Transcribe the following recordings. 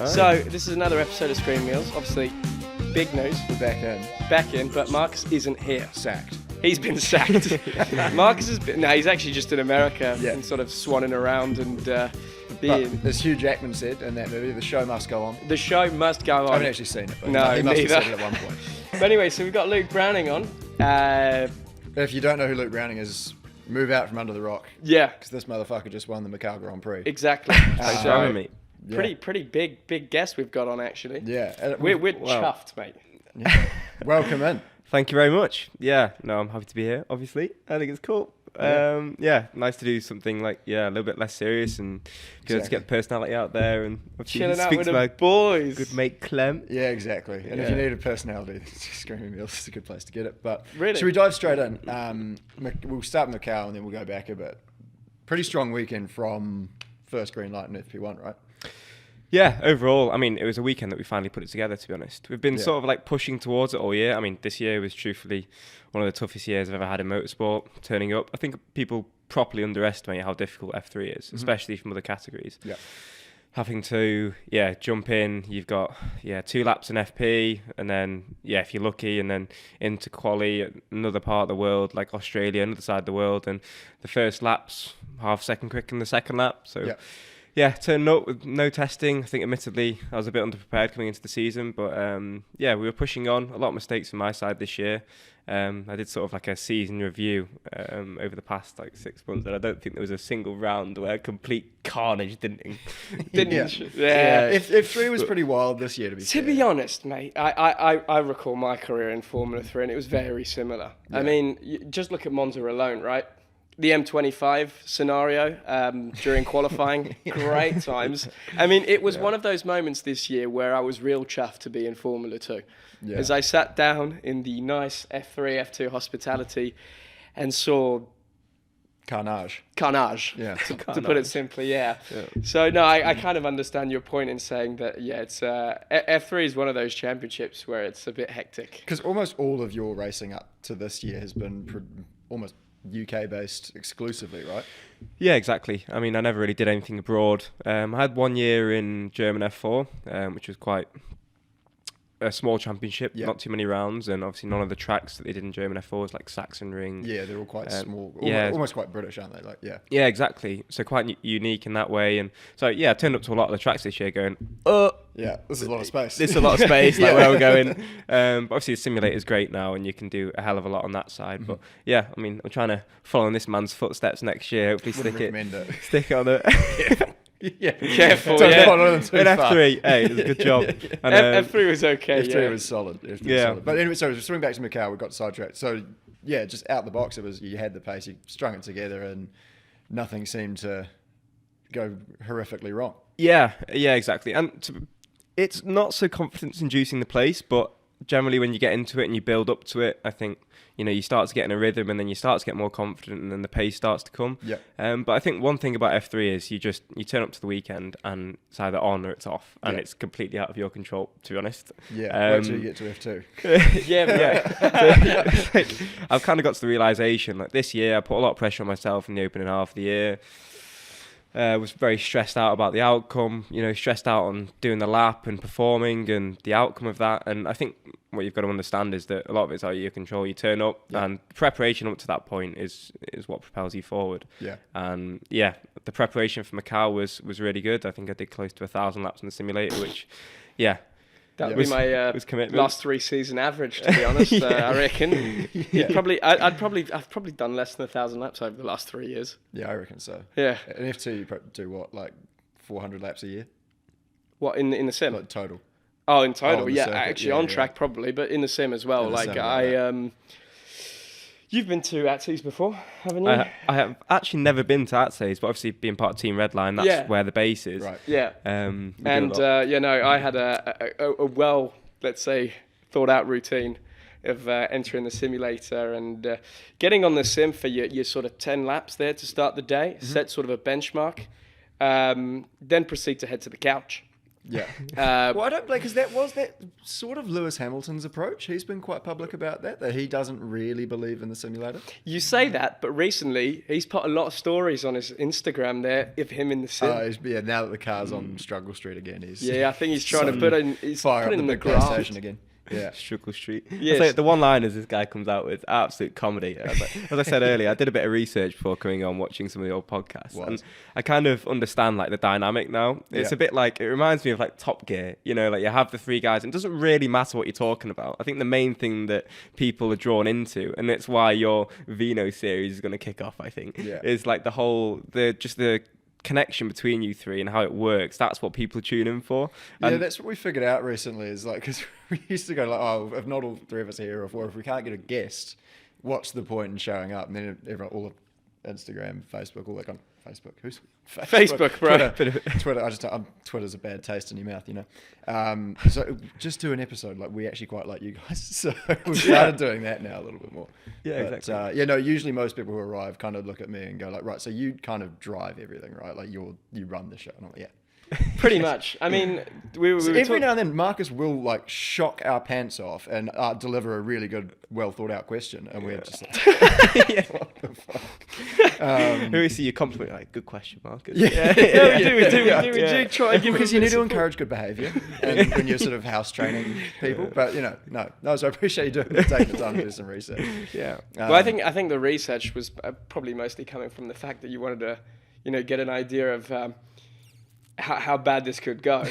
So this is another episode of Screen Meals. Obviously, big news. We're Back in, but Marcus isn't here. sacked. He's been sacked. Marcus has been... No, he's actually just in America and sort of swanning around and being... As Hugh Jackman said in that movie, the show must go on. The show must go on. I haven't actually seen it, but No, he must neither. have said it at one point. But anyway, so we've got Luke Browning on. If you don't know who Luke Browning is, move out from under the rock. Yeah, Because this motherfucker just won the Macau Grand Prix. exactly. Thanks for having me. Yeah. Pretty big guest we've got on, actually. Yeah. We're chuffed, mate. Welcome in. Thank you very much. Yeah, no, I'm happy to be here, obviously. I think it's cool. Nice to do something like, a little bit less serious and good to get the personality out there and Chilling out speak with to the my boys. good mate Clem. Yeah, exactly. And if you need a personality, Screaming Meals is a good place to get it. But Really? should we dive straight in? We'll start with Macau and then we'll go back a bit. Pretty strong weekend from first green light in FP1, right? Yeah, overall, I mean, it was a weekend that we finally put it together, to be honest. We've been sort of like pushing towards it all year. I mean, this year was truthfully one of the toughest years I've ever had in motorsport, turning up. I think people properly underestimate how difficult F3 is, especially from other categories. Yeah. Having to, jump in, you've got, 2 laps in FP, and then, if you're lucky, and then into quali, another part of the world, like Australia, another side of the world, and the first lap's half second quicker than the second lap. So, turning up with no testing. I think, admittedly, I was a bit underprepared coming into the season, but, we were pushing on. A lot of mistakes from my side this year. I did sort of like a season review over the past 6 months, and I don't think there was a single round where complete carnage didn't. F3 was pretty wild this year, to be fair. To be honest, mate, I recall my career in Formula 3 and it was very similar. I mean, just look at Monza alone, right? The M25 scenario during qualifying, great times. I mean, it was one of those moments this year where I was real chuffed to be in Formula 2. Yeah. As I sat down in the nice F3, F2 hospitality and saw... Carnage. To put it simply, So, no, I kind of understand your point in saying that, it's F3 is one of those championships where it's a bit hectic. Because almost all of your racing up to this year has been almost UK based exclusively, right? Yeah, exactly. I mean, I never really did anything abroad. I had 1 year in German F4, which was quite a small championship, not too many rounds, and obviously none of the tracks that they did in German F4 was like Sachsenring. Yeah, they're all quite small, yeah. almost quite British, aren't they? Yeah, exactly. So quite unique in that way. And so, I turned up to a lot of the tracks this year going, this is a lot of space. This is a lot of space, like where we're going. But obviously the simulator is great now and you can do a hell of a lot on that side. But I mean, I'm trying to follow in this man's footsteps next year. Hopefully stick it on it. Careful. In F3, hey, it was a good job. And, F3 was okay. F3 was solid. F3 was solid. But anyway, so swing back to Macau, we got sidetracked. So just out the box, it was you had the pace, you strung it together, and nothing seemed to go horrifically wrong. Yeah, exactly. And it's not so confidence-inducing the place, but generally when you get into it and you build up to it, I think you start to get in a rhythm, and then you start to get more confident, and then the pace starts to come. Yeah. But I think one thing about F3 is you turn up to the weekend and it's either on or it's off, and it's completely out of your control, to be honest. Yeah. Wait till you get to F2. So, I've kind of got to the realization like this year I put a lot of pressure on myself in the opening half of the year. Was very stressed out about the outcome, stressed out on doing the lap and performing and the outcome of that. And I think what you've got to understand is that a lot of it's out of your control. You turn up and preparation up to that point is what propels you forward. Yeah. And the preparation for Macau was really good. I think I did close to 1,000 laps in the simulator, which, that would be my last 3 season average, to be honest. I reckon. I've probably done less than 1,000 laps over the last 3 years. Yeah, I reckon so. Yeah. In F2, you do what, like 400 laps a year? What, in the sim? Like total. Oh, in total, circuit. Actually, on track probably, but in the sim as well. You've been to Atses before, haven't you? I have actually never been to Atses, but obviously being part of Team Redline, that's where the base is. Right. Yeah. I had a well, let's say, thought out routine of entering the simulator and getting on the sim for your sort of 10 laps there to start the day, set sort of a benchmark, then proceed to head to the couch. Yeah. Well, I don't blame, because that sort of Lewis Hamilton's approach. He's been quite public about that he doesn't really believe in the simulator. You say that, but recently he's put a lot of stories on his Instagram there of him in the sim. Now that the car's on Struggle Street again, I think he's trying to put in the gas grass station again. Yeah, Struggle Street. Yes. Like the one-liners this guy comes out with, absolute comedy. As I said earlier, I did a bit of research before coming on, watching some of the old podcasts, and I kind of understand like the dynamic now. It's a bit like, it reminds me of like Top Gear. You know, like you have the three guys, and it doesn't really matter what you're talking about. I think the main thing that people are drawn into, and it's why your Vino series is going to kick off, I think, is like the connection between you three and how it works. That's what people tune in for. And that's what we figured out recently, is like, because we used to go like, oh, if not all three of us are here, or if we can't get a guest, what's the point in showing up? And then everyone, all of Instagram, Facebook, all that kind of Facebook. Who's Facebook, bro? Twitter. Twitter's a bad taste in your mouth, you know. So just do an episode. Like, we actually quite like you guys, so we've started doing that now a little bit more. Yeah, exactly. Usually most people who arrive kind of look at me and go like, right, so you kind of drive everything, right? Like you run the show. And I'm like, yeah. Pretty much. I mean, every now and then Marcus will like shock our pants off and deliver a really good, well thought out question, and we're just like, what the fuck? We see you compliment, like, good question, Marcus. We do try and give, because you need to encourage good behaviour and when you're sort of house training people. But no. So I appreciate you taking the time to do some research. Yeah. Well, I think the research was probably mostly coming from the fact that you wanted to, get an idea of how bad this could go,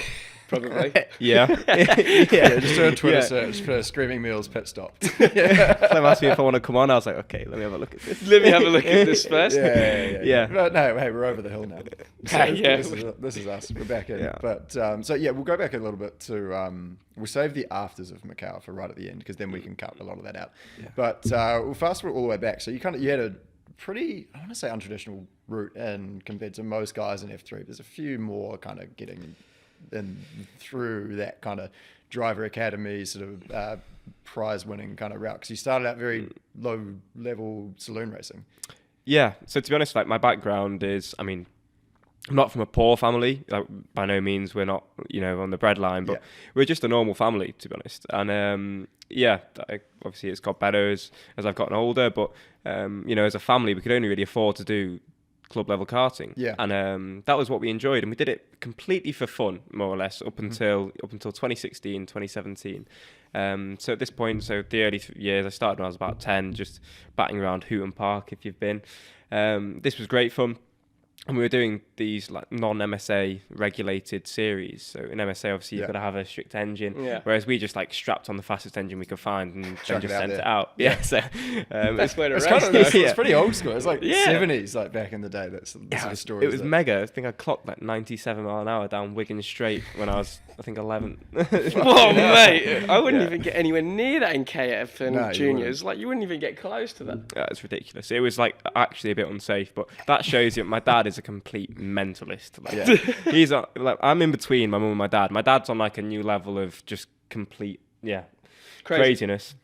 probably. Yeah. Just do a Twitter search for Screaming Meals pit stop. Clem asked me if I want to come on. I was like, okay, let me have a look at this. Let me have a look at this first. Yeah. But no, hey, we're over the hill now. So this is us. We're back in. Yeah. But we'll go back a little bit to we'll save the afters of Macau for right at the end, because then we can cut a lot of that out. Yeah. But we'll fast forward all the way back. So you had a pretty, I want to say, untraditional route, and compared to most guys in F3, there's a few more kind of getting in through that kind of driver academy sort of prize winning kind of route, because you started out very low level saloon racing. Yeah, so to be honest, like, my background is, I mean, I'm not from a poor family. Like, by no means, we're not, on the breadline, but we're just a normal family, to be honest. And obviously it's got better as I've gotten older, but as a family, we could only really afford to do club level karting. Yeah. And that was what we enjoyed, and we did it completely for fun, more or less, up until 2016, 2017. So at this point, the early years, I started when I was about 10, just batting around Hooton Park, if you've been. This was great fun. And we were doing these like non-MSA regulated series. So in MSA, obviously, you've got to have a strict engine. Yeah. Whereas we just like strapped on the fastest engine we could find and then just sent it out. Yeah. So that's where it's pretty old school. It's like 70s, like back in the day. That's the story. It was mega. I think I clocked like 97 mile an hour down Wigan Straight when I was, I think, 11. Whoa, mate! I wouldn't even get anywhere near that in KF and juniors. You wouldn't even get close to that. Yeah, it's ridiculous. It was like actually a bit unsafe, but that shows you my dad is a complete mentalist. He's I'm in between my mum and my dad. My dad's on like a new level of just complete craziness.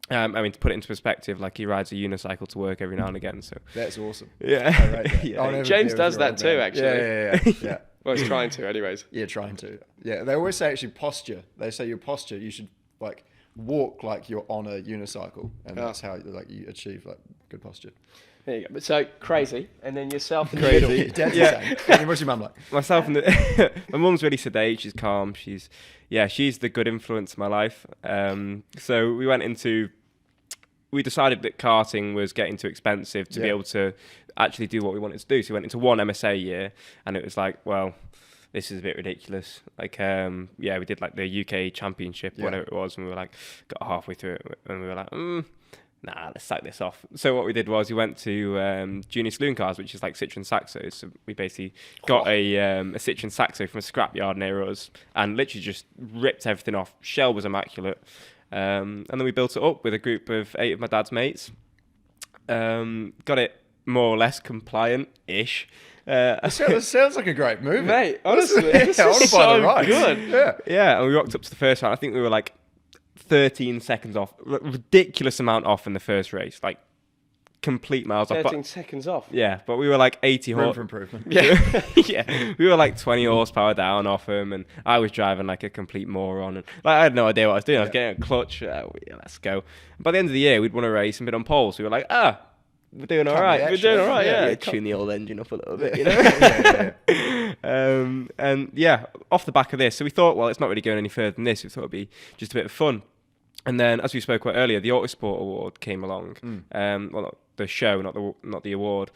I mean, to put it into perspective, like, he rides a unicycle to work every now and again. So that's awesome. Yeah. I rate that. James does that too, actually. Yeah. Well, he's trying to, anyways. Yeah, trying to. Yeah, they always say actually posture. They say your posture, you should like walk like you're on a unicycle, and that's how you achieve like good posture. There you go. But so crazy, and then yourself in the middle. Yeah. What's your mum like? Myself and my mum's really sedate. She's calm. She's the good influence in my life. So we decided that karting was getting too expensive to be able to actually do what we wanted to do. So we went into one MSA year, and it was like, well, this is a bit ridiculous. Like, we did like the UK Championship, whatever it was, and we were like, got halfway through it, and we were like, nah, let's sack this off. So what we did was we went to Junior Saloon Cars, which is like Citroen Saxos. So we basically got a Citroen Saxo from a scrapyard near us and literally just ripped everything off. Shell was immaculate. And then we built it up with a group of 8 of my dad's mates. Got it more or less compliant-ish. It sounds like a great movie. Mate, honestly, this is so good. Yeah, and we rocked up to the first round. I think we were like 13 seconds off, ridiculous amount off in the first race, like complete miles off. 13 seconds off. Yeah, but we were like 80 Room horse. for improvement. Yeah. Yeah, we were like 20 horsepower down off him, and I was driving like a complete moron. And like I had no idea what I was doing. I was getting a clutch. Let's go. And by the end of the year, we'd won a race and been on pole. So we were like, we're doing all right. We're doing all right. Yeah. Tune the old engine up a little bit, you know. And yeah, off the back of this, so we thought, well, it's not really going any further than this. We thought it'd be just a bit of fun. And then, as we spoke about earlier, the Autosport Award came along. Well, not the show, not the award.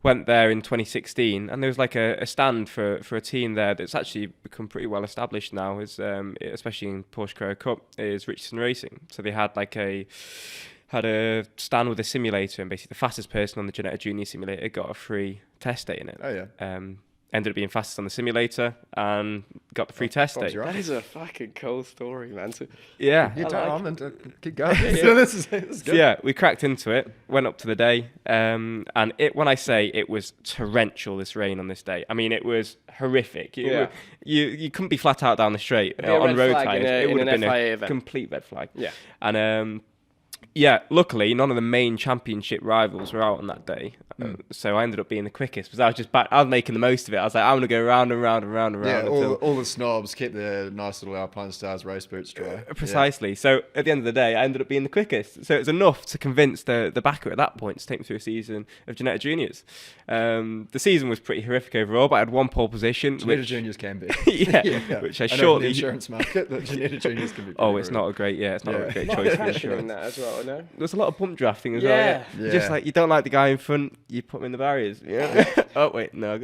Went there in 2016, and there was like a stand for a team there that's actually become pretty well established now. Is especially in Porsche Carrera Cup, is Richardson Racing. So they had a stand with a simulator, and basically the fastest person on the Ginetta Junior simulator got a free test day in it. Oh yeah. Ended up being fastest on the simulator and got the free test day. That is a fucking cool story, man. So, Yeah, you keep going. So this is good. So yeah, we cracked into it, went up to the day, and when I say it was torrential, this rain on this day, I mean it was horrific. You couldn't be flat out down the straight on road tyres. It would have been a complete red flag. Yeah. And luckily none of the main championship rivals were out on that day, so I ended up being the quickest because I was making the most of it. I was like, I'm gonna go round and round and round and round. Yeah, all the snobs kept their nice little Alpine Stars race boots dry. Precisely. Yeah. So at the end of the day, I ended up being the quickest. So it was enough to convince the backer at that point to take me through a season of Ginetta Juniors. The season was pretty horrific overall, but I had one pole position. Ginetta Juniors can be. Which I know shortly. The insurance market that Ginetta Juniors can be. It's not a great. Yeah, it's not a great choice for insurance. That as well, I know. There's a lot of pump drafting as well. Yeah. Just like you don't like the guy in front, you put him in the barriers. Yeah. Oh wait, no.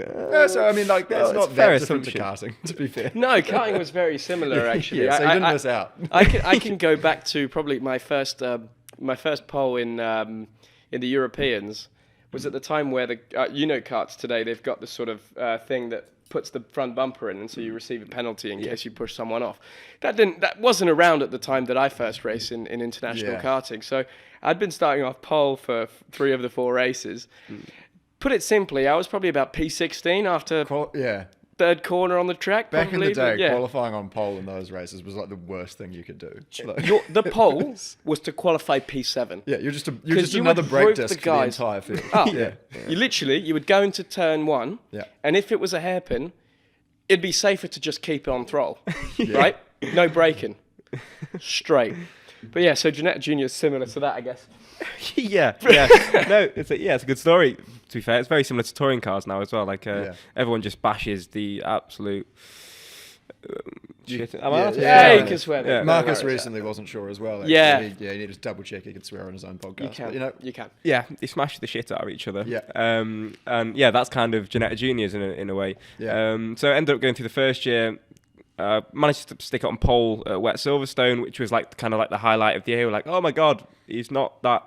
So I mean, like that's not that different to karting. To be fair. No, karting was very similar actually. So you didn't miss out. I can go back to probably my first pole in the Europeans was at the time where the karts today they've got this sort of thing that puts the front bumper in, and so you receive a penalty in case you push someone off. That wasn't around at the time that I first raced in international karting. So I'd been starting off pole for 3 of the 4 races. Put it simply, I was probably about P16 after third corner on the track. Back in the day, qualifying on pole in those races was like the worst thing you could do. The pole was to qualify P7. Yeah, you're just another brake disc for the entire field. You would go into turn 1, and if it was a hairpin, it'd be safer to just keep it on throttle, right? No braking, straight. But yeah, so Ginetta Junior is similar to that, I guess. No, it's a good story. To be fair, it's very similar to touring cars now as well. Like everyone just bashes the absolute shit. You can swear. Marcus recently wasn't sure as well. Actually. He needed to double check he could swear on his own podcast. You can. Yeah, they smash the shit out of each other. Yeah. And that's kind of Ginetta Juniors in a way. Yeah. So I ended up going through the first year. Managed to stick it on pole at Wet Silverstone, which was like kind of like the highlight of the year. We're like, oh my god, he's not that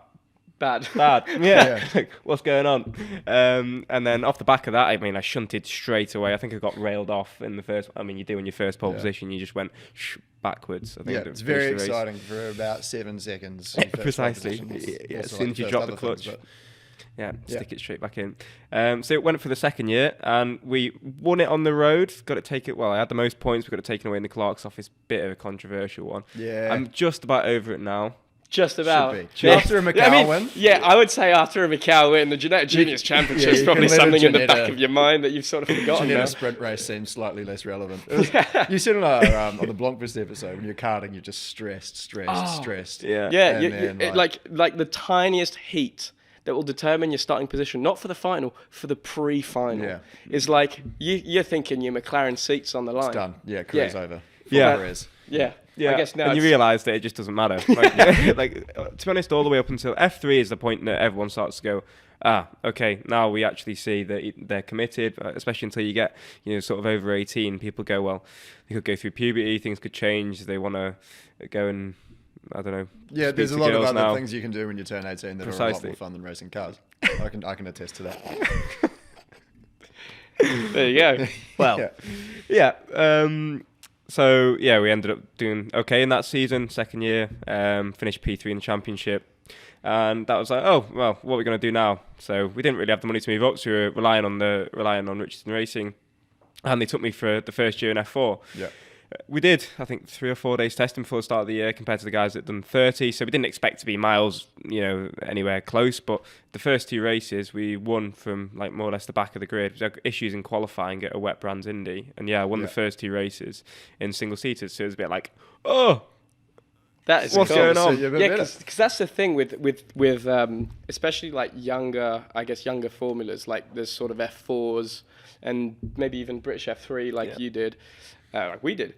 bad. Like, what's going on? And then off the back of that, I mean, I shunted straight away. I think I got railed off in the first. I mean, you do in your first pole position, you just went backwards. I think it's very exciting for about 7 seconds. Precisely. As soon as you drop the clutch. Stick it straight back in. So it went for the second year, and we won it on the road. I had the most points. We got it taken away in the Clark's office. Bit of a controversial one. Yeah. I'm just about over it now. Just about. After a Macau win? Yeah, I would say after a Macau win, the Ginetta Juniors Championship is probably something in the back of your mind that you've sort of forgotten now. Ginetta sprint race seems slightly less relevant. You said on the Blancfest episode, when you're karting, you're just stressed. Yeah, like the tiniest heat that will determine your starting position, not for the final, for the pre-final. Yeah. Is like you're thinking your McLaren seat's on the line. It's done. Yeah, career's over. Yeah. I guess now. And you realise that it just doesn't matter. To be honest, all the way up until F3 is the point that everyone starts to go, okay, now we actually see that they're committed, especially until you get, sort of over 18. People go, well, they could go through puberty, things could change, they want to go and, I don't know. Yeah, there's a lot of other things you can do when you turn 18 that are a lot more fun than racing cars. I can attest to that. There you go. Well, so we ended up doing okay in that season, second year, finished P3 in the championship, and that was like, oh well, what are we going to do now? So we didn't really have the money to move up, so we were relying on Richardson Racing, and they took me for the first year in F4. Yeah. We did, I think, 3 or 4 days testing before the start of the year compared to the guys that done 30. So we didn't expect to be miles, anywhere close. But the first 2 races, we won from like more or less the back of the grid. We had issues in qualifying at a wet brands Indy, and I won the first 2 races in single seaters. So it was a bit like, oh. That is what's cool. going on? Yeah, because that's the thing with especially like younger formulas, like there's sort of F4s and maybe even British F3 like you did, like we did.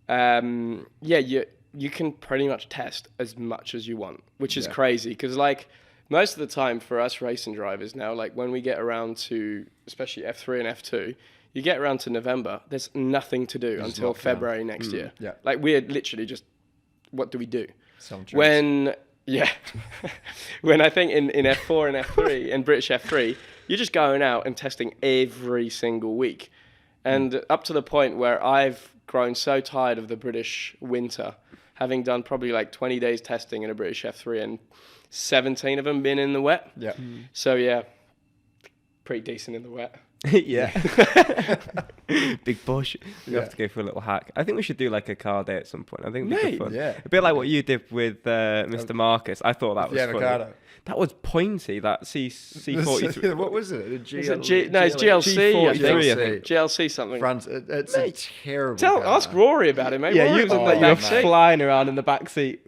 You can pretty much test as much as you want, which is crazy because like most of the time for us racing drivers now, like when we get around to especially F3 and F2, you get around to November, there's nothing to do until February next year. Yeah. Like we're literally just, what do we do? When I think in F4 and F3 and British F3, you're just going out and testing every single week. And up to the point where I've grown so tired of the British winter, having done probably like 20 days testing in a British F3 and 17 of them been in the wet. Yeah. So pretty decent in the wet. Yeah. Big bush. We have to go for a little hack. I think we should do like a car day at some point. I think it'd be good fun. Yeah. A bit like what you did with Mr. Marcus. I thought that was funny. avocado. That was pointy, that C43. What was it? It's GLC. I think. GLC something. It's a terrible car. Ask Rory about it, mate. Yeah, Rory you was in the were back seat. flying around in the back seat.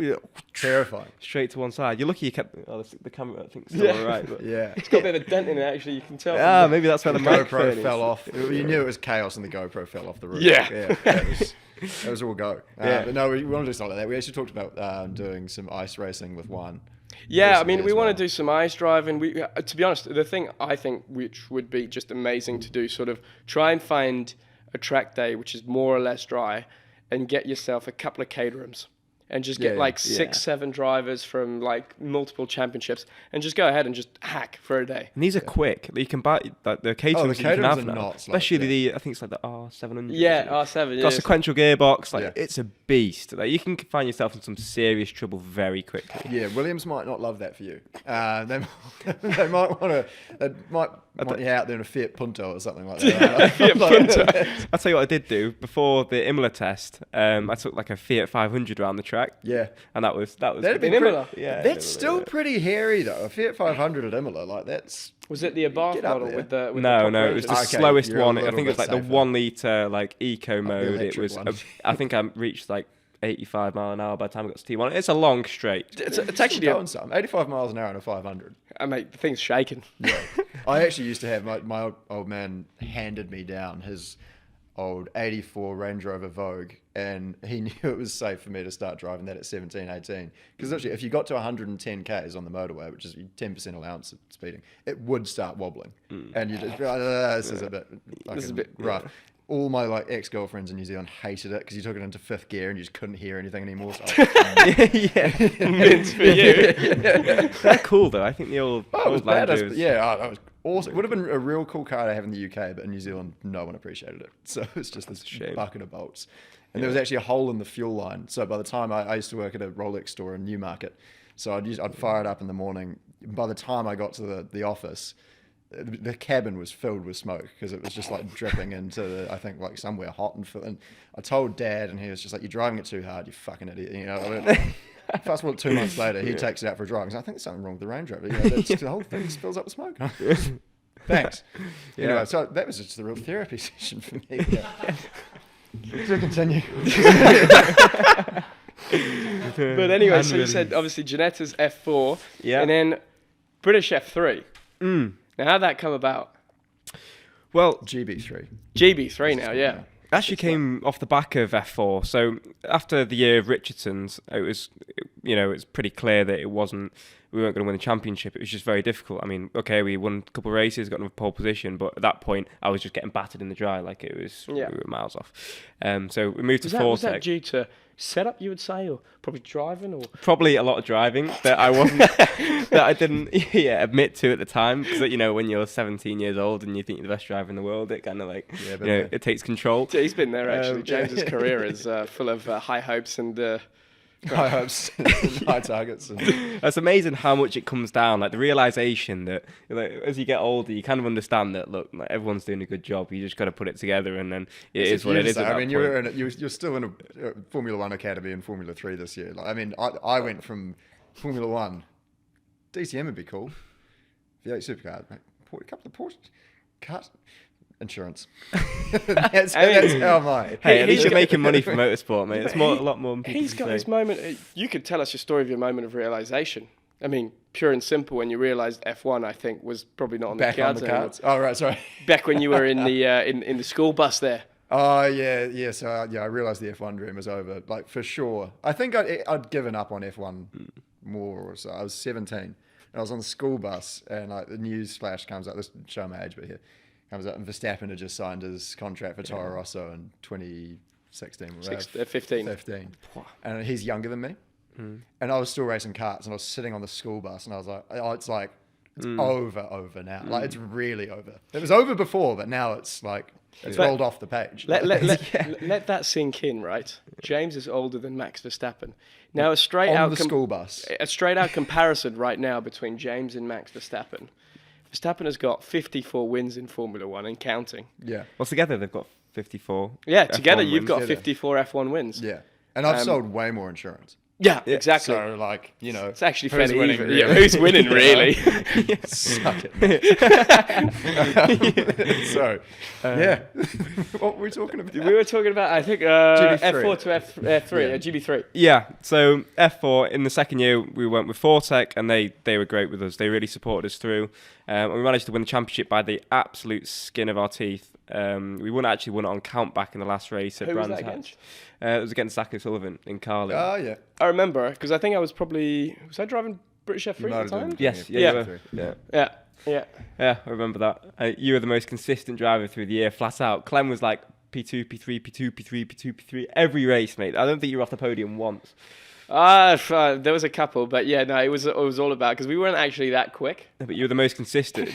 Terrifying. Straight to one side. You're lucky you kept the camera, I think, still alright. But Yeah. It's got a bit of a dent in it, actually. You can tell. yeah, maybe that's where The the mic GoPro is. fell off. You knew it was chaos and the GoPro fell off the roof. Yeah. That was all go. But no, we want to do something like that. We actually talked about doing some ice racing with one. Yeah, I mean, we want to do some ice driving. To be honest, the thing I think which would be just amazing to do, sort of try and find a track day which is more or less dry, and get yourself a couple of caterhams, and just get 6-7 drivers from like multiple championships, and just go ahead and just hack for a day. And these are quick. You can buy like the caterers you can caterers have are now. not Especially like I think it's like the R700. Yeah, R7. Got a sequential gearbox. Like Yeah. it's a beast. Like you can find yourself in some serious trouble very quickly. Yeah, Williams might not love that for you. They might want you out there in a Fiat Punto or something like that. Fiat Punto. I'll tell you what I did do before the Imola test. I took like a Fiat 500 around the track. Yeah. And that was That'd be In Imola? Yeah, That's Imola, still yeah. pretty hairy though. A Fiat 500 at Imola, like that's. Was it the Abarth Get up model there. with the No, top it was the engine? Okay, slowest you're a one. I little think it was bit like the safer. 1 litre like eco mode. It electric was. one. I think I reached like 85 mile an hour by the time I got to T1. It's a long straight. It's actually going some 85 miles an hour on a 500. mate, the thing's shaking. Yeah. I actually used to have my old man handed me down his old 84 Range Rover Vogue, and he knew it was safe for me to start driving that at 17, 18. Because actually, if you got to 110 k's on the motorway, which is 10% allowance of speeding, it would start wobbling, and you just be like, this is a bit rough. All my like ex-girlfriends in New Zealand hated it because you took it into 5th gear and you just couldn't hear anything anymore. So Mints for you. They're cool though. I think the old it was Land badass. Rovers- That was awesome. It would have been a real cool car to have in the UK, but in New Zealand, no one appreciated it. So it's just this shame. bucket of bolts. And there was actually a hole in the fuel line. So by the time I used to work at a Rolex store in Newmarket, so I'd fire it up in the morning. By the time I got to the office, the cabin was filled with smoke because it was just like dripping into I think like somewhere hot and I told Dad, and he was just like, "You're driving it too hard, you fucking idiot." You know. Fast forward 2 months later, he takes it out for a drive. He's like, "I think there's something wrong with the Range Rover. You know, the whole thing spills up with smoke." Thanks. Yeah. Anyway, so that was just a real therapy session for me. To continue. But anyway, so you said obviously Giannetta's F4, and then British F3. Now, how'd that come about? Well, GB3. GB3 now, yeah. actually came off the back of F4. So after the year of Richardson's, it's pretty clear that we weren't going to win the championship. It was just very difficult. I mean, okay, we won a couple of races, got another pole position, but at that point, I was just getting battered in the dry, like it was. We were miles off. So we moved to Fortec. Was that due to setup, you would say, or probably driving, or probably a lot of driving that I wasn't, that I didn't admit to at the time, because when you're 17 years old and you think you're the best driver in the world, it kind of it takes control. He's been there actually. James's career is full of high hopes and high hopes, and high targets. And It's amazing how much it comes down, like the realization that like, as you get older, you kind of understand that look, like, everyone's doing a good job. You just got to put it together, and then it is what it is. I mean, you're still in a Formula One academy and Formula 3 this year. Like, I mean, I went from Formula One. DCM would be cool. V8 supercar, mate. A couple of Porsche cars. Insurance. that's how am I. Hey, at least you're making money from motorsport, mate. It's a lot more than people He's can got say. his moment. You could tell us your story of your moment of realization. I mean, pure and simple. When you realized F1, I think was probably not on Back the on cards the anymore. cards. Oh, right, sorry. Back when you were in the in the school bus there. Oh, yeah. So, I realised the F1 dream was over, like, for sure. I think I'd given up on F1 more or so. I was 17, and I was on the school bus, and, like, the news flash comes up. This show my age, but here. Comes up, and Verstappen had just signed his contract for Toro Rosso in 2016. 15. 15. And he's younger than me. And I was still racing karts, and I was sitting on the school bus, and I was like, oh, it's over now. Like, it's really over. It was over before, but now it's like, it's rolled off the page. Let that sink in, right? James is older than Max Verstappen. Now, a straight on out the school bus. A straight out comparison right now between James and Max Verstappen. Verstappen has got 54 wins in Formula One and counting. Yeah. Well, together they've got 54. Yeah, together F1 you've wins. got 54 F1 wins. Yeah. And I've sold way more insurance. Yeah, exactly. So, like, you know. It's actually who's fairly winning, even. really? Yeah, who's winning, really? Suck it, man. So, yeah. What were we talking about? We were talking about, I think, GB3. F4 to F3, GB3. Yeah, so F4, in the second year, we went with Fortec, and they were great with us. They really supported us through. And we managed to win the championship by the absolute skin of our teeth. We won it on count back in the last race at Who was Brands that Hatch. against? It was against Zach O'Sullivan in Carling. Oh, yeah. I remember, because I think I was probably... Was I driving British F3 at the time? Yes, Yeah. you were. Yeah. Yeah, I remember that. You were the most consistent driver through the year, flat out. Clem was like P2, P3, P2, P3, P2, P3, every race, mate. I don't think you were off the podium once. There was a couple, but yeah, no, it was all about, because we weren't actually that quick. But you were the most consistent.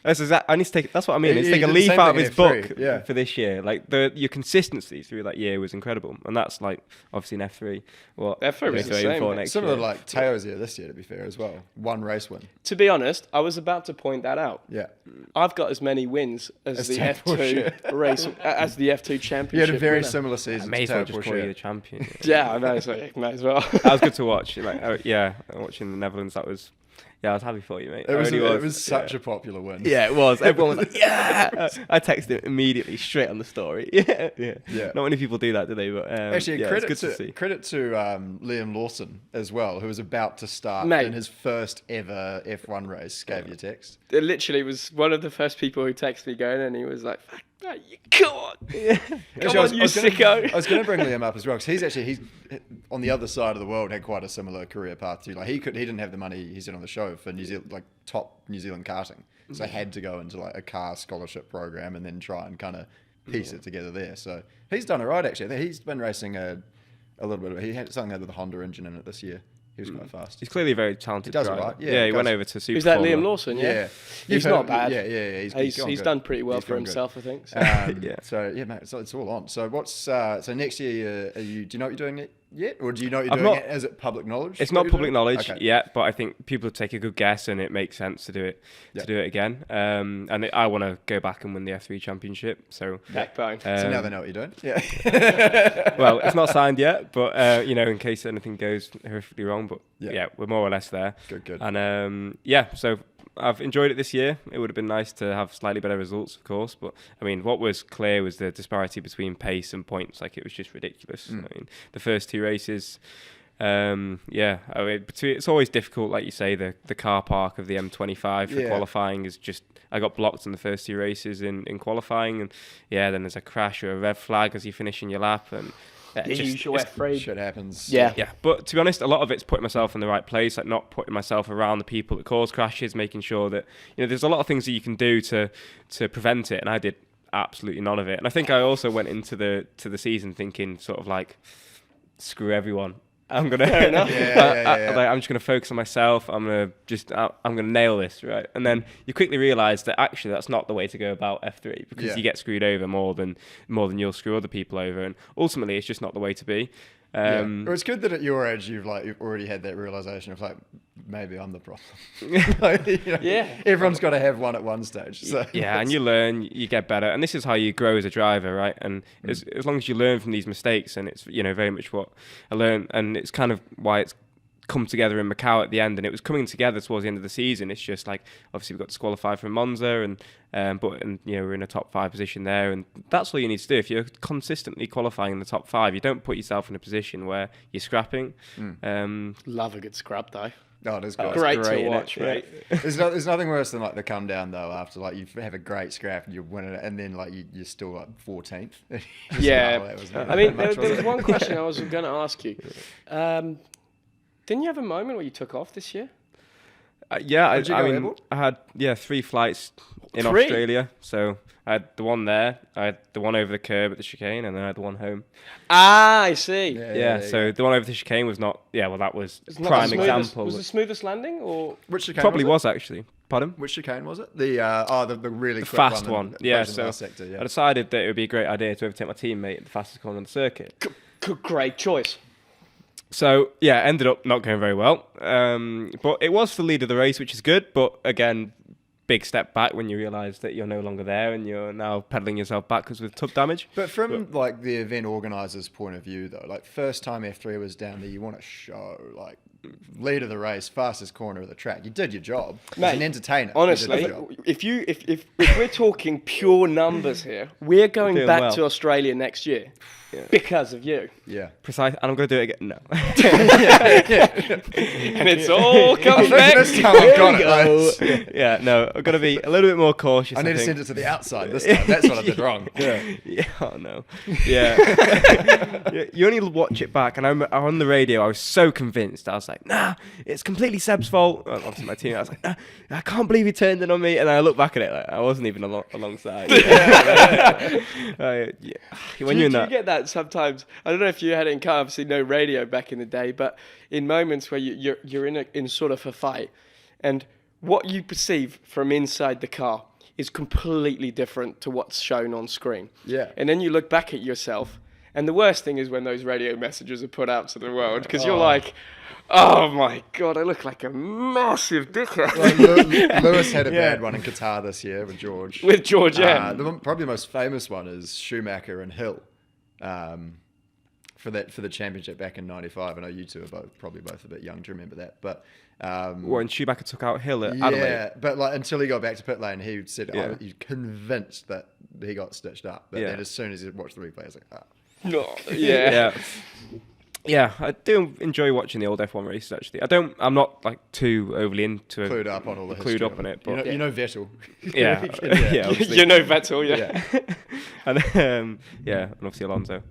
That's exactly. I need to take. That's what I mean. He It's take a did the leaf same out of thing his in book F3, for this year. Like your consistency through that year was incredible, and that's like obviously in F3. What F3 was the we're aiming same. for next Similar year. like Teo's year this year, to be fair, as well. One race win. To be honest, I was about to point that out. Yeah. I've got as many wins as the Teo F2 race, as the F2 He championship. had a very winner. similar season. I to may as well Teo just call you the Porsche. champion. Yeah, I know. So might as well. That was good to watch. Like, watching the Netherlands. That was. Yeah, I was happy for you, mate. It was, really it was such a popular win. Yeah, it was. Everyone was like, yeah! I texted him immediately, straight on the story. Yeah. Not many people do that, do they? But Actually, yeah, credit it's good to see. credit to Liam Lawson as well, who was about to start Mate. in his first ever F1 race. Gave you a text. It literally was one of the first people who texted me going, and he was like, "Fuck, come on, come on, you sicko." I was going to bring Liam up as well, because he's on the other side of the world, had quite a similar career path to you. Like he didn't have the money, he said on the show, for New Zealand, like top New Zealand karting, so he had to go into like a car scholarship program and then try and kind of piece it together there. So he's done it right actually. He's been racing a little bit. He had something with a Honda engine in it this year. He was quite fast. He's clearly a very talented He does it driver. right. Yeah, Yeah, he he went does. over to Super. Who's that, Formula. Liam Lawson? Yeah, Yeah. he's You've not heard- bad. Yeah. He's gone done good. pretty well He's for gone good. himself, I think. So. Yeah. So yeah, mate, so it's all on. So what's so next year? Do you know what you're doing it yet, or do you know what you're I've doing not- it? Is it public knowledge? It's what not you're public doing? knowledge Okay. yet, but I think people take a good guess, and it makes sense to do it again. I want to go back and win the F3 championship. So, Backbone. So now they know what you're doing. Yeah. well, it's not signed yet, but in case anything goes horrifically wrong. But Yeah. yeah, we're more or less there. Good. And so I've enjoyed it this year. It would have been nice to have slightly better results, of course. But I mean, what was clear was the disparity between pace and points. Like, it was just ridiculous. I mean, the first two races. I mean, it's always difficult, like you say, the car park of the M25 for qualifying is just. I got blocked in the first two races in qualifying, and then there's a crash or a red flag as you finish in your lap, and The usual F3. Shit happens. Yeah. yeah. But to be honest, a lot of it's putting myself in the right place, like not putting myself around the people that cause crashes, making sure that there's a lot of things that you can do to prevent it, and I did absolutely none of it. And I think I also went into the season thinking sort of like, screw everyone. I'm gonna. Fair enough. I'm just gonna focus on myself. I'm gonna nail this, right? And then you quickly realise that actually that's not the way to go about F3, because you get screwed over more than you'll screw other people over, and ultimately it's just not the way to be. Well, it's good that at your age you've already had that realization of like, maybe I'm the problem. Like, everyone's got to have one at one stage. So yeah, and you learn, you get better, and this is how you grow as a driver, right? And as long as you learn from these mistakes, and it's very much what I learned, and it's kind of why it's come together in Macau at the end, and it was coming together towards the end of the season. It's just like, obviously we got disqualified from Monza, and we're in a top 5 position there, and that's all you need to do. If you're consistently qualifying in the top 5, you don't put yourself in a position where you're scrapping. Love a good scrap though. Oh, it is good. Great to watch, right? There's nothing worse than like the come down though, after like you have a great scrap and you win it, and then like you're still like 14th. Yeah, I mean there was one question I was going to ask you. Didn't you have a moment where you took off this year? I had 3 flights in 3? Australia. So I had the one there, I had the one over the curb at the chicane, and then I had the one home. Ah, I see. Yeah, so the one over the chicane was not. Yeah, well, that was It's prime not example. Was the smoothest landing, or Which chicane Probably was was actually. Pardon? Which chicane was it? The really quick Fast one. one. Yeah, in the so last sector, yeah. I decided that it would be a great idea to overtake my teammate at the fastest corner on the circuit. great choice? So, yeah, ended up not going very well. But it was the lead of the race, which is good. But again, big step back when you realise that you're no longer there and you're now pedalling yourself backwards with tub damage. But from like the event organiser's point of view, though, like first time F3 was down there, you want to show like lead of the race, fastest corner of the track. You did your job. Mate, as an entertainer. Honestly, if we're talking pure numbers here, we're going Doing back well. to Australia next year because of you. Yeah. Precise, and I'm going to do it again. No. And it's all coming back. This time I've got it. Right? Yeah, no, I've got to be a little bit more cautious. I need to think. send it to the outside this time. That's what I did wrong. Yeah, oh no. Yeah. You only watch it back, and I'm on the radio. I was so convinced. I was like, nah, it's completely Seb's fault. Well, obviously, my team. I was like, nah, I can't believe he turned in on me. And I look back at it, like I wasn't even alongside. When you're in Do you that. get that sometimes? I don't know if you had it in car. Obviously, no radio back in the day, but in moments where you're in sort of a fight, and what you perceive from inside the car is completely different to what's shown on screen. Yeah. And then you look back at yourself, and the worst thing is when those radio messages are put out to the world, because you're like, oh my God, I look like a massive dickhead. Like Lewis had a bad one in Qatar this year with George. With George, yeah. Probably the most famous one is Schumacher and Hill. For the championship back in '95. I know you two are probably both a bit young to remember that, but When Schumacher took out Hill at Adelaide. Yeah, but like until he got back to pit lane, he said he's convinced that he got stitched up. But then as soon as he watched the replay, I was like, No, yeah. Yeah, I do enjoy watching the old F1 races. Actually, I'm not like too overly into clued up on all the history. clued up on it. But you know Vettel. yeah, yeah, obviously. You know Vettel, yeah. and and obviously Alonso.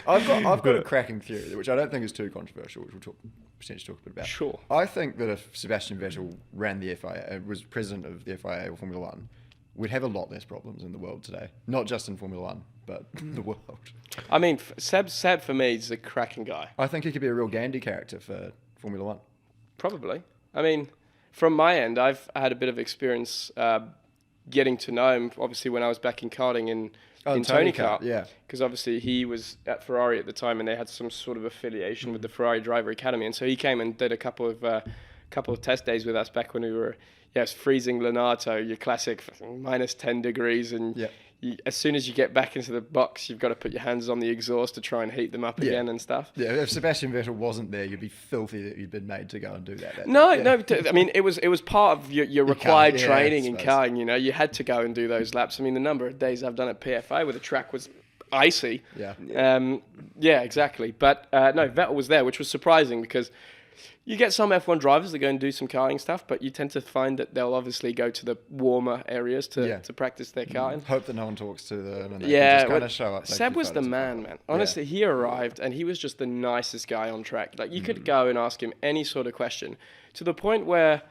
I've got a cracking theory, which I don't think is too controversial, which we'll potentially talk a bit about. Sure. I think that if Sebastian Vettel ran the FIA, was president of the FIA or Formula One, we'd have a lot less problems in the world today. Not just in Formula One, but the world. I mean, Seb for me is a cracking guy. I think he could be a real Gandhi character for Formula One. Probably. I mean, from my end, I've had a bit of experience getting to know him, obviously, when I was back in karting in Tony Kart. Yeah. Because obviously he was at Ferrari at the time and they had some sort of affiliation with the Ferrari Driver Academy. And so he came and did a couple of test days with us back when we were, it's freezing Lenato, your classic minus 10 degrees. And as soon as you get back into the box, you've got to put your hands on the exhaust to try and heat them up again and stuff. Yeah, if Sebastian Vettel wasn't there, you'd be filthy that you'd been made to go and do that. No. I mean, it was part of your required training in karting. You know, you had to go and do those laps. I mean, the number of days I've done at PFA where the track was icy. Yeah, exactly. But no, Vettel was there, which was surprising because you get some F1 drivers that go and do some karting stuff, but you tend to find that they'll obviously go to the warmer areas to practice their karting. Hope that no one talks to them and they can just kind of show up. Seb was the man. Honestly, he arrived and he was just the nicest guy on track. Like you could go and ask him any sort of question to the point where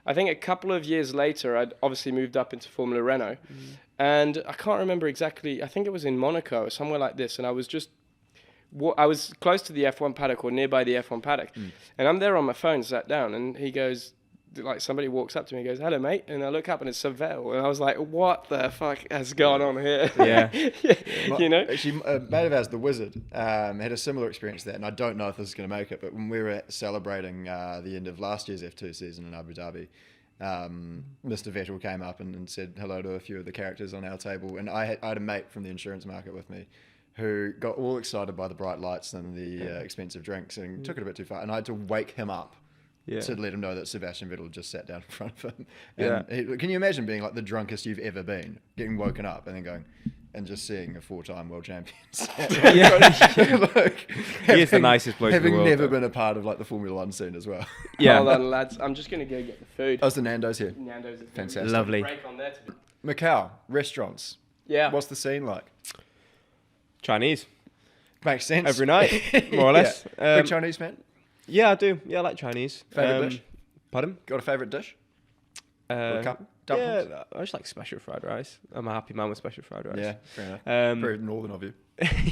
I think a couple of years later, I'd obviously moved up into Formula Renault and I can't remember exactly, I think it was in Monaco or somewhere like this, and I was close to the F1 paddock or nearby the F1 paddock. And I'm there on my phone, sat down, and he goes, like somebody walks up to me and goes, "Hello, mate," and I look up and it's Savell, and I was like, "What the fuck has gone on here?" Yeah. You know. Actually, a mate of ours, the Wizard, had a similar experience there, and I don't know if this is going to make it, but when we were celebrating the end of last year's F2 season in Abu Dhabi, Mr. Vettel came up and said hello to a few of the characters on our table, and I had a mate from the insurance market with me who got all excited by the bright lights and the expensive drinks and took it a bit too far, and I had to wake him up to let him know that Sebastian Vettel just sat down in front of him. And can you imagine being like the drunkest you've ever been, getting woken up and then going and just seeing a 4-time world champion? Like, he is the nicest bloke in the having world. never been a part of like the Formula One scene as well. Yeah. Hold on, lads. I'm just gonna go get the food. Oh, it's the Nando's here. Nando's is Fantastic. Lovely. Break on there to- Macau restaurants. Yeah. What's the scene like? Chinese. Makes sense. Every night, more or less. Big Chinese fan. Yeah, I do. Yeah, I like Chinese. Favourite dish? Pardon? Got a favourite dish? Or a couple? Dumplings? Yeah, I just like special fried rice. I'm a happy man with special fried rice. Yeah, fair enough. Very Very northern of you.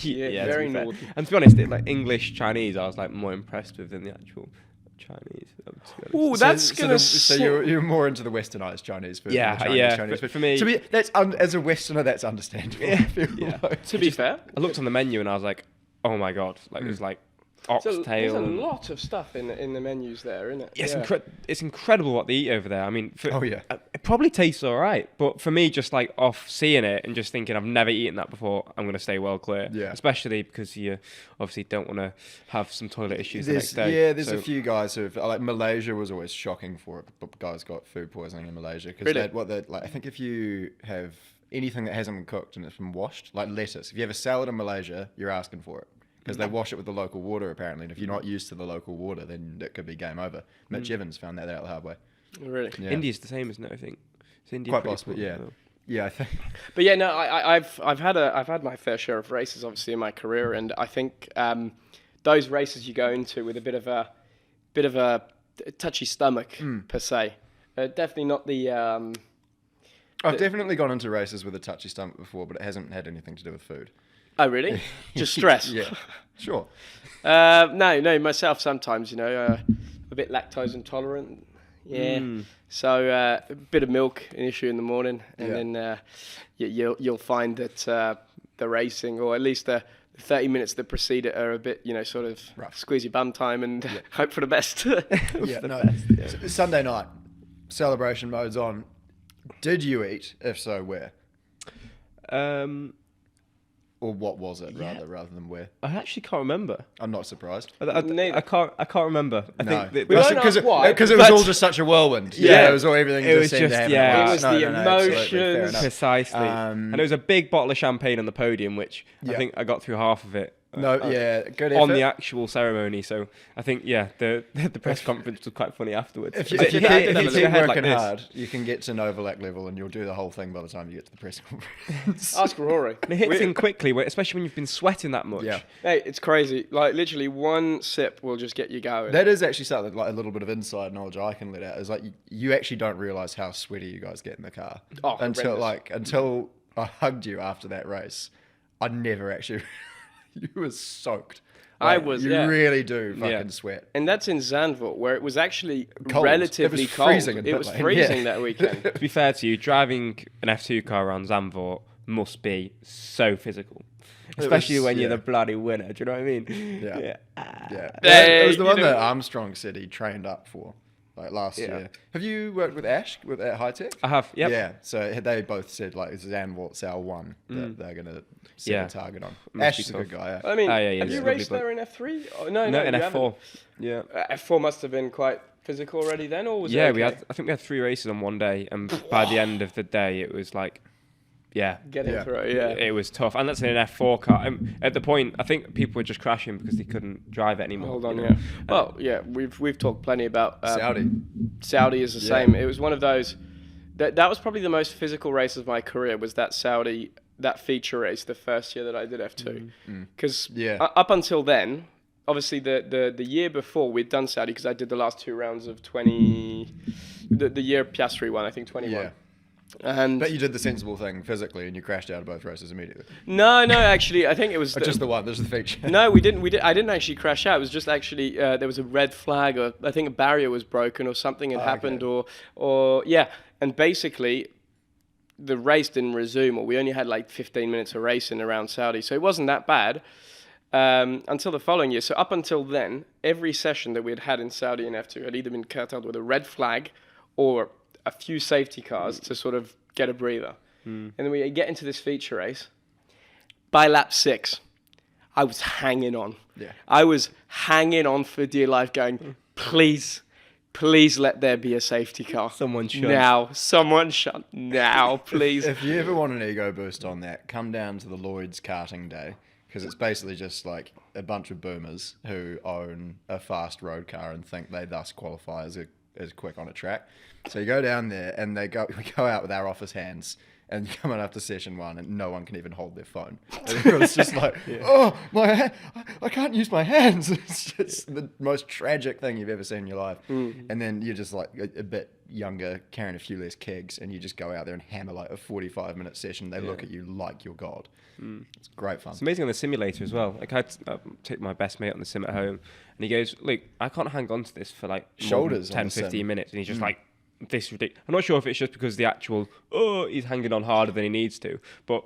Yeah, to very be fair. northern. And to be honest, like English Chinese, I was like more impressed with than the actual Chinese. To be honest. Ooh, that's gonna. So you're more into the westernized Chinese food. Yeah, than the yeah, Chinese but food. for me- to be that's as a Westerner, that's understandable. I feel like. To be fair, I looked on the menu and I was like, oh my god, like there's like there's oxtail. a and- lot of stuff in the menus there, isn't it? Yeah, it's incredible what they eat over there. I mean, Oh, yeah. It probably tastes all right, but for me, just like off seeing it and just thinking I've never eaten that before, I'm going to stay well clear. Yeah. Especially because you obviously don't want to have some toilet issues the next day. Yeah, there's So- a few guys who've like Malaysia was always shocking for it. But guys got food poisoning in Malaysia because Really? like I think if you have anything that hasn't been cooked and it's been washed, like lettuce, if you have a salad in Malaysia, you're asking for it. Because they wash it with the local water, apparently. And if you're not used to the local water, then it could be game over. Mitch Evans found that out the hard way. Really. Yeah. India's the same, isn't it? I think. Is India Quite pretty possibly, poor yeah. as well? Yeah, I think. But yeah, no, I've had my fair share of races, obviously, in my career, and I think those races you go into with a bit of a touchy stomach per se. Definitely not the. I've definitely gone into races with a touchy stomach before, but it hasn't had anything to do with food. Oh really? Just stress. Yeah, sure. No, myself sometimes, a bit lactose intolerant. Yeah. So a bit of milk an issue in the morning, and then you'll find that the racing, or at least the 30 minutes that precede it, are a bit, sort of Rough. squeeze your bum time and hope for the best. Yeah, no. Sunday night, celebration mode's on. Did you eat? If so, where? Or what was it, rather than where? I actually can't remember. I'm not surprised. I can't remember. I No, think We don't ask why, because it was but- all just such a whirlwind. Yeah. It was all everything. It was seemed to just- happen yeah. at It once. was the absolutely, fair emotions. enough. Precisely. And there was a big bottle of champagne on the podium, which I think I got through half of it. No, yeah, good On effort. the actual ceremony, so I think the press conference was quite funny afterwards. If you But keep if you working head like this- hard, you can get to Novalak level, and you'll do the whole thing by the time you get to the press conference. Ask Rory. And it hits in quickly, especially when you've been sweating that much. Yeah. Hey, it's crazy. Like literally one sip will just get you going. That is actually something like a little bit of inside knowledge I can let out. Is like you actually don't realize how sweaty you guys get in the car until I hugged you after that race. I never actually. You were soaked. I Like, was, You yeah. really do fucking Yeah. sweat. And that's in Zandvoort, where it was actually Cold. relatively It was cold. freezing in It was pit lane, freezing yeah. that weekend. To be fair to you, driving an F2 car around Zandvoort must be so physical. Especially when you're the bloody winner, do you know what I mean? Yeah. Yeah. It was the you one know- that Armstrong said he trained up for, like last Yeah. year. Have you worked with Ash at High Tech? I have, yep. Yeah, so they both said like it's Zandvoort's our one that they're gonna set Yeah. a target on. Must Ash be is a good tough. guy. I mean, Oh, yeah, have he's you a lovely raced bloke. there in F3? Oh, No, in you F4. haven't. Yeah. F4 must have been quite physical already then, or was it Yeah, okay? I think we had 3 races on one day, and by the end of the day, it was like, Getting Yeah. through, yeah. it was tough. And that's in an F4 car. At the point, I think people were just crashing because they couldn't drive it anymore. Hold on, you know? yeah. Well, yeah, we've talked plenty about Saudi. Saudi is the Yeah. same. It was one of those. That was probably the most physical race of my career. Was that Saudi, that feature race, the first year that I did F2. Because Yeah. up until then, obviously the year before we'd done Saudi, because I did the last 2 rounds of 20. The year Piastri won, I think 21. Yeah. And But you did the sensible thing physically, and you crashed out of both races immediately. no, actually, I think it was Just the one. This is the feature. No, we didn't. I didn't actually crash out. It was just actually there was a red flag, or I think a barrier was broken, or something had happened, or yeah. And basically, the race didn't resume, or we only had like 15 minutes of racing around Saudi, so it wasn't that bad until the following year. So up until then, every session that we had in Saudi in F2 had either been curtailed with a red flag or a few safety cars to sort of get a breather. And then we get into this feature race. By lap 6, I was hanging on. Yeah. I was hanging on for dear life, going, please let there be a safety car. Someone shunt. Now. Someone shunt now, please. If you ever want an ego boost on that, come down to the Lloyd's karting day, because it's basically just like a bunch of boomers who own a fast road car and think they thus qualify as quick on a track. So you go down there and we go out with our office hands and you come in after session 1 and no one can even hold their phone. It's just like, oh, I can't use my hands. It's just the most tragic thing you've ever seen in your life. And then you're just like a bit younger, carrying a few less kegs, and you just go out there and hammer like a 45-minute session. They look at you like you're God. It's great fun. It's amazing on the simulator as well. Like I take my best mate on the sim at home, and he goes, "Look, I can't hang on to this for like Shoulders 10, 15 minutes," and he's just like, "This is ridiculous." I'm not sure if it's just because the actual he's hanging on harder than he needs to, but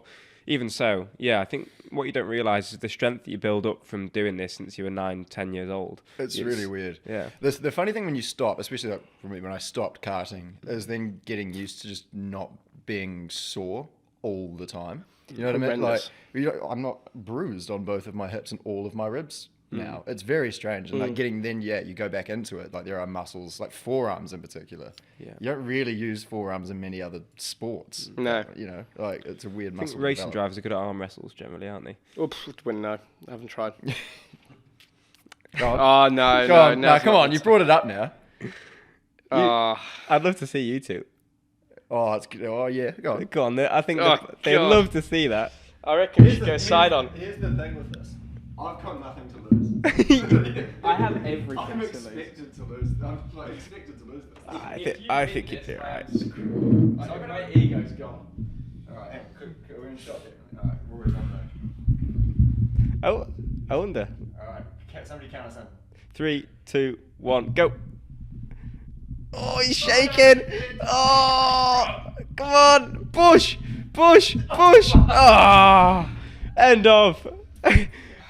even so, yeah, I think what you don't realise is the strength that you build up from doing this since you were 9, 10 years old. It's really weird. Yeah. The funny thing when you stop, especially like for me when I stopped karting, is then getting used to just not being sore all the time. You know what I mean? Like, I'm not bruised on both of my hips and all of my ribs now. It's very strange. And like you go back into it. Like there are muscles, like forearms in particular. Yeah. You don't really use forearms in many other sports. No. You know, like it's a weird I muscle. think racing drivers are good at arm wrestles generally, aren't they? Wouldn't know. I haven't tried. Go on. Oh, no. Go on. No, come on. You brought it up now. I'd love to see you two. Oh, it's good. Oh, yeah. Go on. Go on. I think Oh, they'd God. love to see that. I reckon we should go side on. Here's the thing with this. I've got nothing to lose. I have everything I'm to lose. expected to lose. I'm like expected to lose this. I think you'd do alright. My ego's gone. Alright, we're in shot here. Alright, Rory's on though. Oh, I wonder. Alright, somebody count us in. 3, 2, 1, go. Oh, he's shaking. Oh, come on. Push. Oh, end of.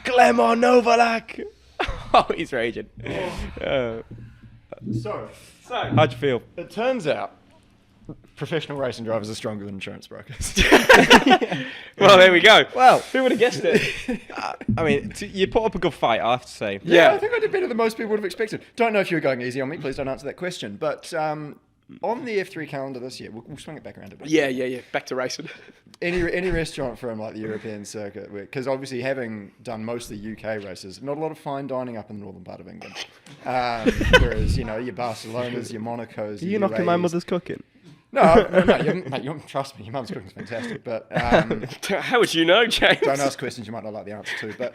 Clement Novalak. Oh, he's raging. So, How'd you feel? it turns out professional racing drivers are stronger than insurance brokers. Well, there we go. Well, Who would have guessed it? I mean, you put up a good fight, I have to say. Yeah. I think I did better than most people would have expected. Don't know if you were going easy on me. Please don't answer that question. But on the F3 calendar this year, we'll swing it back around a bit. Yeah. Back to racing. Any restaurant from like the European circuit, because obviously having done most of the UK races, not a lot of fine dining up in the northern part of England. Whereas your Barcelonas, your Monacos, Are you knocking my mother's cooking? No, trust me, your mum's cooking's fantastic. But How would you know, James? don't ask questions you might not like the answer to. But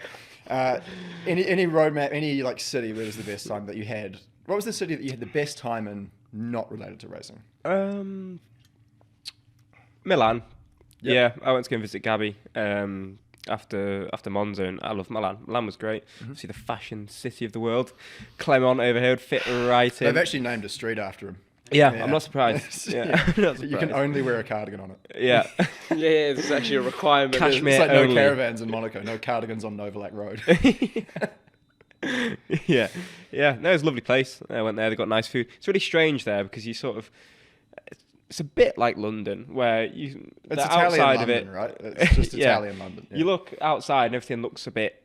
any roadmap, any like city where was the best time that you had? What was the city that you had the best time in, not related to racing? Milan. Yep. Yeah, I went to go and visit Gabby after Monza, and I love Milan. Milan was great. See the fashion city of the world. Clement over here would fit right in. They've actually named a street after him. Yeah, I'm not surprised. Yeah, I'm not You can surprised. only wear a cardigan on it. Yeah. Yeah, it's actually a requirement. Cashmere. It's like no only. caravans in Monaco, no cardigans on Novalak Road. Yeah. No, it's a lovely place. I went there. They got nice food. It's really strange there because you sort of. It's a bit like London, where It's the Italian outside London, of it, right? It's just Yeah. Italian London. Yeah. You look outside and everything looks a bit,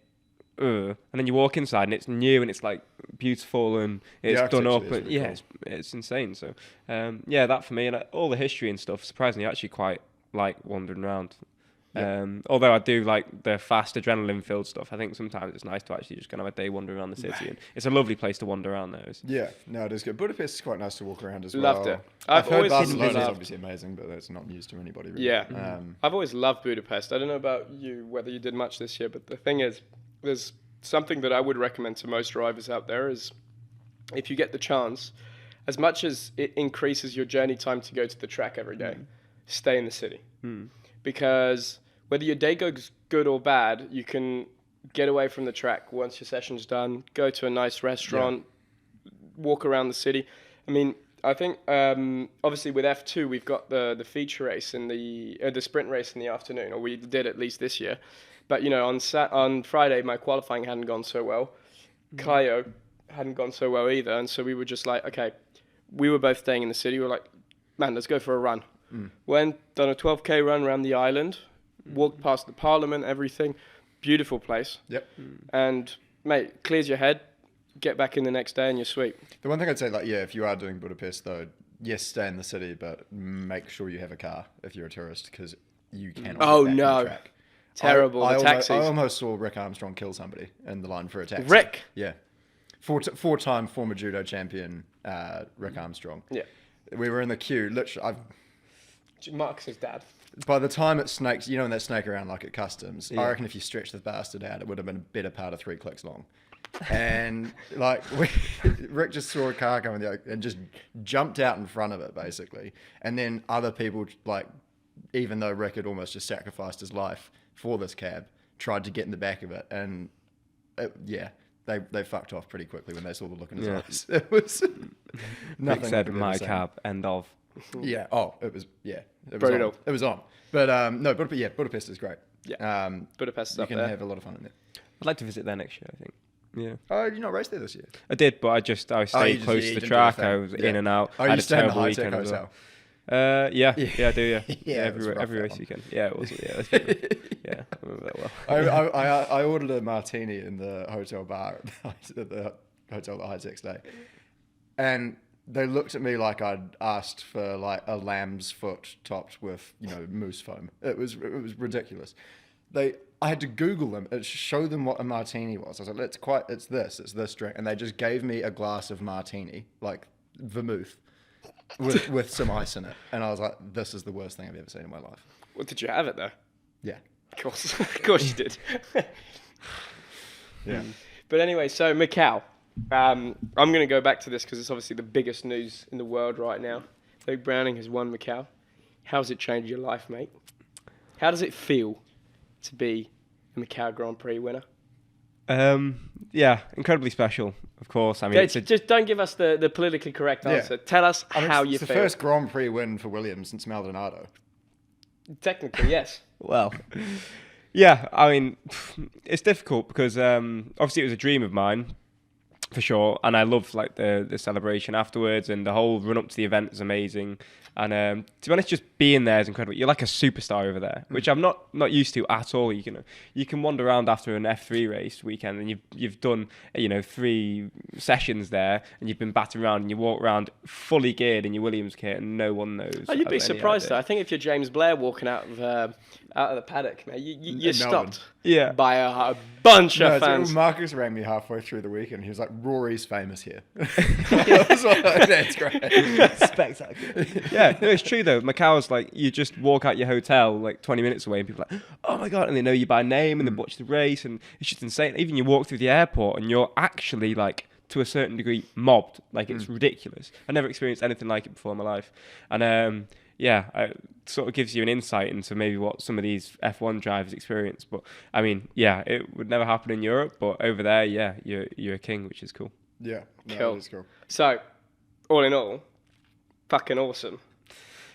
and then you walk inside and it's new and it's like beautiful and it's done architecture up. is And, really yeah, cool. it's insane. So, that for me and all the history and stuff. Surprisingly, I actually quite like wandering around. Yeah. Although I do like the fast adrenaline-filled stuff, I think sometimes it's nice to actually just kind of have a day wandering around the city. And it's a lovely place to wander around there. Yeah, no, it is good. Budapest is quite nice to walk around as well. Loved it. I've I've heard always Barcelona is loved- obviously amazing, but that's not news to anybody. Really. Yeah. I've always loved Budapest. I don't know about you, whether you did much this year, but the thing is, there's something that I would recommend to most drivers out there is if you get the chance, as much as it increases your journey time to go to the track every day, stay in the city. Because whether your day goes good or bad, you can get away from the track once your session's done, go to a nice restaurant, walk around the city. I mean, I think obviously with F2 we've got the feature race and the sprint race in the afternoon, or we did at least this year. But you know, on Friday my qualifying hadn't gone so well. Kayo hadn't gone so well either, and so we were just like, okay, we were both staying in the city. We were like, man, let's go for a run. Went, done a 12k run around the island, walked past the Parliament, everything. Beautiful place. Yep. And, mate, clears your head, get back in the next day and you're sweet. The one thing I'd say, like, yeah, if you are doing Budapest, though, yes, stay in the city, but make sure you have a car if you're a tourist, because you cannot get back on the track. Terrible, the taxis. I almost saw Rick Armstrong kill somebody in the line for a taxi. Rick? Yeah. Four-time former judo champion, Rick Armstrong. Yeah. We were in the queue, literally, Marcus's dad. by the time it snakes, you know, when they snake around like at customs, I reckon if you stretch the bastard out, it would have been a better part of 3 clicks long. And like Rick just saw a car coming the and just jumped out in front of it basically. And then other people, like, even though Rick had almost just sacrificed his life for this cab, tried to get in the back of it. And they fucked off pretty quickly when they saw the look in his eyes. It was nothing. Rick said, "My cab." End of. Yeah. Oh, it was. Yeah. It was brutal. on. It was on. But no. Budapest is great. Yeah. Budapest is You up can there. have a lot of fun in there. I'd like to visit there next year, I think. Yeah. Oh, you not raced there this year? I did, but I stayed close to the track. I was in and out. Oh, I you had a stayed in the terrible high-tech weekend as hotel. well. Yeah, I do. Yeah, Yeah, it was rough, every that race one. weekend. Yeah, it was. Yeah, that's good. Yeah, I remember that well. I ordered a martini in the hotel bar at the hotel that High-Tech stay, and they looked at me like I'd asked for like a lamb's foot topped with, you know, mousse foam. It was ridiculous. I had to Google them and show them what a martini was. I was like, it's this drink, and they just gave me a glass of martini, like vermouth, with some ice in it, and I was like, this is the worst thing I've ever seen in my life. Well, did you have it though? Yeah. Of course, of course you did. Yeah. But anyway, so Macau. I'm going to go back to this because it's obviously the biggest news in the world right now. Luke Browning has won Macau. How's it changed your life, mate? How does it feel to be a Macau Grand Prix winner? Yeah, incredibly special, of course. I mean, just don't give us the politically correct answer. Yeah. Tell us how you it's feel. the first Grand Prix win for Williams since Maldonado. Technically, yes. well, yeah, I mean, it's difficult because obviously it was a dream of mine, for sure, and I love like the celebration afterwards, and the whole run up to the event is amazing. And to be honest, just being there is incredible. You're like a superstar over there, which I'm not used to at all. You can wander around after an F3 race weekend, and you've done 3 sessions there, and you've been batting around, and you walk around fully geared in your Williams kit, and no one knows. Oh, you'd be surprised though. I think if you're James Blair walking out of the paddock, man, you're stopped by a bunch of fans. Marcus rang me halfway through the weekend. He was like, "Rory's famous here." I was like, that's great. Spectacular. Yeah, no, it's true though. Macau's like, you just walk out your hotel like 20 minutes away and people are like, oh my God, and they know you by name and they watch the race, and it's just insane. Even you walk through the airport and you're actually like, to a certain degree, mobbed. Like, it's ridiculous. I never experienced anything like it before in my life. And it sort of gives you an insight into maybe what some of these F1 drivers experience. But I mean, yeah, it would never happen in Europe, but over there, yeah, you're a king, which is cool. Yeah, no, cool. It is cool. So, all in all, fucking awesome.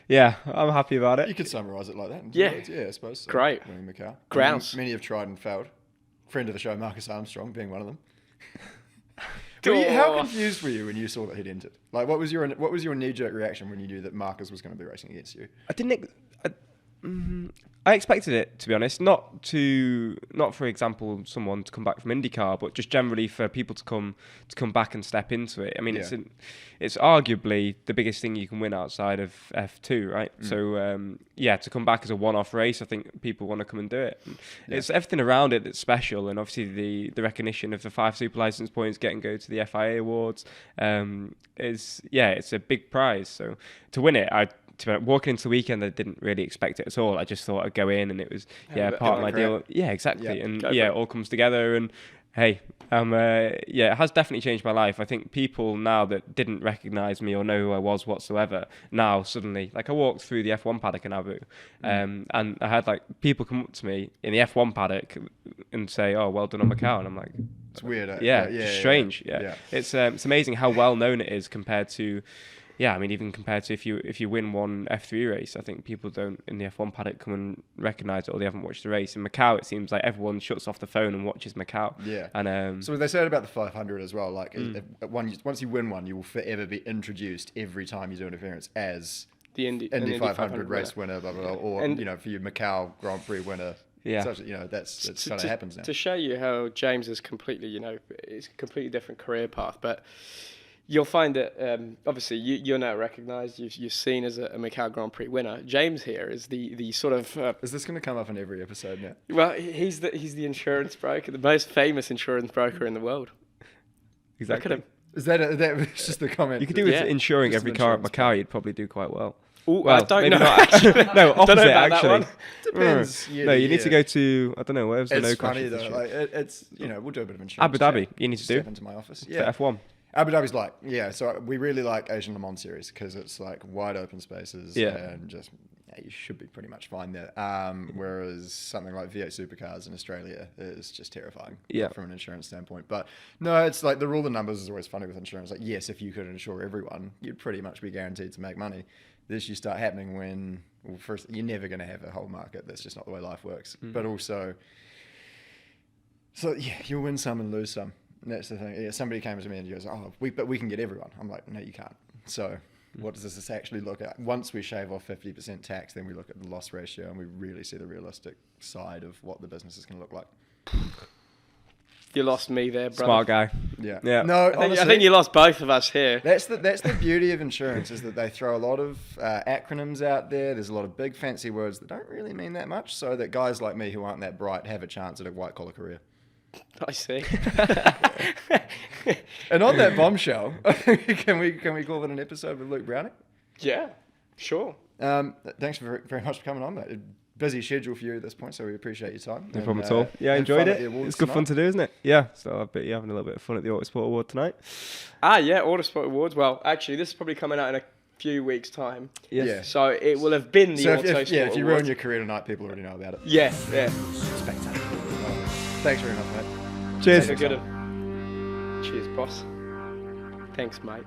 Yeah, I'm happy about it. You could summarise it like that. Yeah. Yeah, I suppose. So. Great. Winning Macau. Grounds. Many have tried and failed. Friend of the show, Marcus Armstrong, being one of them. Oh. How confused were you when you saw that he'd entered? Like, what was your knee-jerk reaction when you knew that Marcus was going to be racing against you? I expected it, to be honest. Not for example, someone to come back from IndyCar, but just generally for people to come back and step into it. I mean, it's arguably the biggest thing you can win outside of F2, right? So to come back as a one-off race, I think people want to come and do it. It's everything around it that's special, and obviously the recognition of the 5 super license points, getting go to the FIA awards, it's a big prize. So to win it, walking into the weekend, I didn't really expect it at all. I just thought I'd go in, and it was part of my deal. Yeah, exactly. And it all comes together, and Hey, it has definitely changed my life. I think people now that didn't recognise me or know who I was whatsoever, now suddenly, like I walked through the F1 paddock in Abu, and I had like people come up to me in the F1 paddock and say, "Oh, well done on Macau," and I'm like, It's weird. strange. Yeah. It's amazing how well known it is compared to. Yeah, I mean, even compared to if you win one F3 race, I think people don't in the F1 paddock come and recognise it, or they haven't watched the race. In Macau, it seems like everyone shuts off the phone and watches Macau. Yeah. And so they said about the 500 as well. Like, once you win one, you will forever be introduced every time you do an appearance as The Indy 500 race winner, blah, blah, blah, or for your Macau Grand Prix winner. Yeah. Such, that's kind of happens now. To show you how James is completely, it's a completely different career path, but. You'll find that obviously you're now recognised. You're seen as a Macau Grand Prix winner. James here is the sort of. Is this going to come up in every episode now? Well, he's the insurance broker, the most famous insurance broker in the world. Exactly. Look at him. Is that just the comment? You could do with insuring Just every an car at insurance Macau. You'd probably do quite well. Ooh, I don't maybe know. not actually. No, opposite Don't know about that actually. one. Depends. No, you need to go to I don't know where's the It's no funny crashes. though. Like it's we'll do a bit of insurance. Abu Dhabi. chat. You need to Step do into my office. for Yeah. F1. Abu Dhabi's like, so we really like Asian Le Mans series because it's like wide open spaces and just you should be pretty much fine there. Whereas something like V8 Supercars in Australia is just terrifying from an insurance standpoint. But no, it's like the rule of numbers is always funny with insurance. Like, yes, if you could insure everyone, you'd pretty much be guaranteed to make money. The issues start happening when, first, you're never going to have a whole market. That's just not the way life works. But also, you'll win some and lose some. And that's the thing. Yeah, somebody came to me and goes, but we can get everyone. I'm like, no, you can't. So what does this actually look at? Once we shave off 50% tax, then we look at the loss ratio and we really see the realistic side of what the business is going to look like. You lost me there, brother. Smart guy. Yeah. Yeah. No, I think you lost both of us here. That's the beauty of insurance is that they throw a lot of acronyms out there. There's a lot of big fancy words that don't really mean that much, so that guys like me who aren't that bright have a chance at a white collar career. I see. And on that bombshell, can we call it an episode with Luke Browning? Yeah, sure. Thanks very much for coming on, mate. Busy schedule for you at this point, so we appreciate your time. No problem at all. Yeah, I enjoyed it. It's good fun to do, isn't it? Yeah. So I bet you're having a little bit of fun at the Autosport Award tonight. Yeah, Autosport Awards. Well, actually, this is probably coming out in a few weeks' time. Yes. Yeah. So it will have been the Autosport if you ruin Awards. your career tonight, people already know about it. Yeah. Spectacular. Thanks very much, mate. Cheers. Take a good one. Cheers, boss. Thanks, mate.